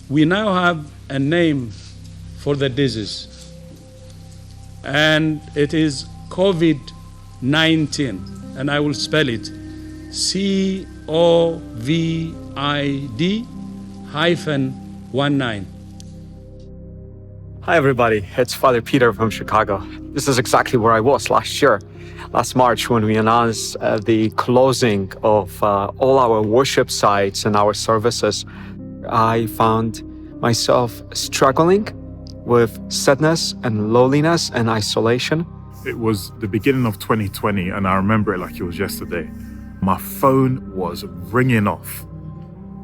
We now have a name for the disease, and it is COVID-19, and I will spell it COVID-19. Hi everybody, it's Father Peter from Chicago. This is exactly where I was last year, last March, when we announced the closing of all our worship sites and our services. I found myself struggling with sadness and loneliness and isolation. It was the beginning of 2020, and I remember it like it was yesterday. My phone was ringing off.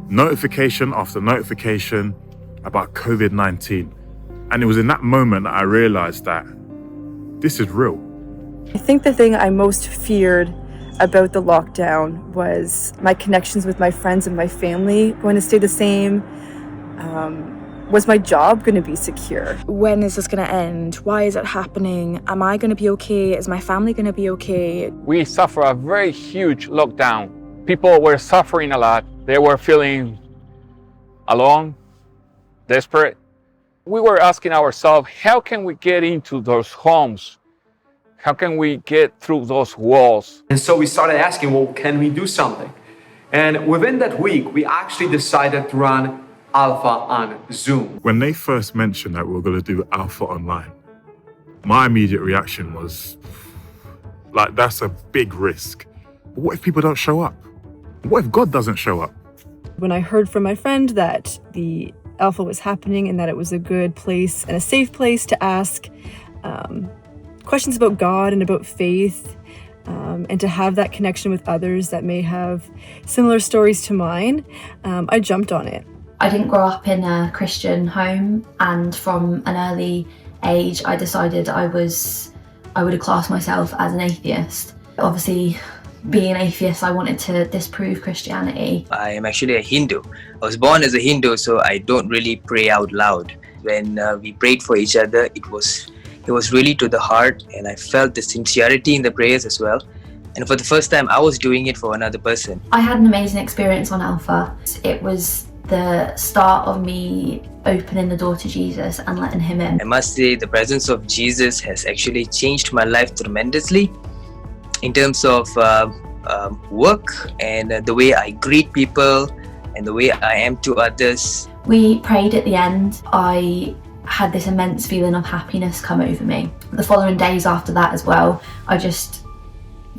Notification after notification about COVID-19. And it was in that moment that I realized that this is real. I think the thing I most feared about the lockdown was my connections with my friends and my family going to stay the same. Was my job going to be secure? When is this going to end? Why is it happening? Am I going to be okay? Is my family going to be okay? We suffer a very huge lockdown. People were suffering a lot. They were feeling alone, desperate. We were asking ourselves, how can we get into those homes? How can we get through those walls? And so we started asking, well, can we do something? And within that week, we actually decided to run Alpha on Zoom. When they first mentioned that we were going to do Alpha online, my immediate reaction was, like, that's a big risk. But what if people don't show up? What if God doesn't show up? When I heard from my friend that the Alpha was happening and that it was a good place and a safe place to ask questions about God and about faith, and to have that connection with others that may have similar stories to mine, I jumped on it. I didn't grow up in a Christian home, and from an early age I decided I would class myself as an atheist. Obviously, being an atheist, I wanted to disprove Christianity. I am actually a Hindu. I was born as a Hindu, so I don't really pray out loud. When we prayed for each other, it was really to the heart, and I felt the sincerity in the prayers as well. And for the first time, I was doing it for another person. I had an amazing experience on Alpha. It was the start of me opening the door to Jesus and letting him in. I must say the presence of Jesus has actually changed my life tremendously in terms of work and the way I greet people and the way I am to others. We prayed at the end. I had this immense feeling of happiness come over me. The following days after that as well, I just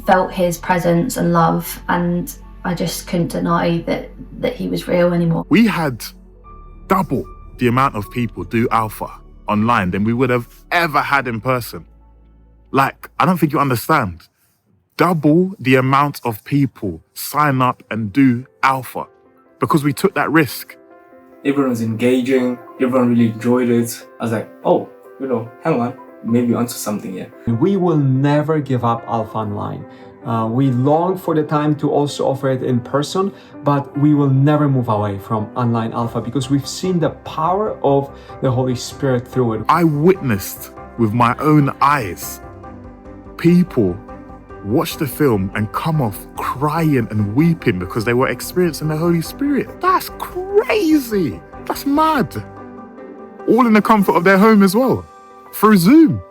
felt his presence and love, and I just couldn't deny that he was real anymore. We had double the amount of people do Alpha online than we would have ever had in person. Like, I don't think you understand. Double the amount of people sign up and do Alpha because we took that risk. Everyone was engaging, everyone really enjoyed it. I was like, oh, hang on, maybe onto something here. We will never give up Alpha Online. We long for the time to also offer it in person, but we will never move away from online Alpha because we've seen the power of the Holy Spirit through it. I witnessed with my own eyes people watch the film and come off crying and weeping because they were experiencing the Holy Spirit. That's crazy. That's mad. All in the comfort of their home as well, through Zoom.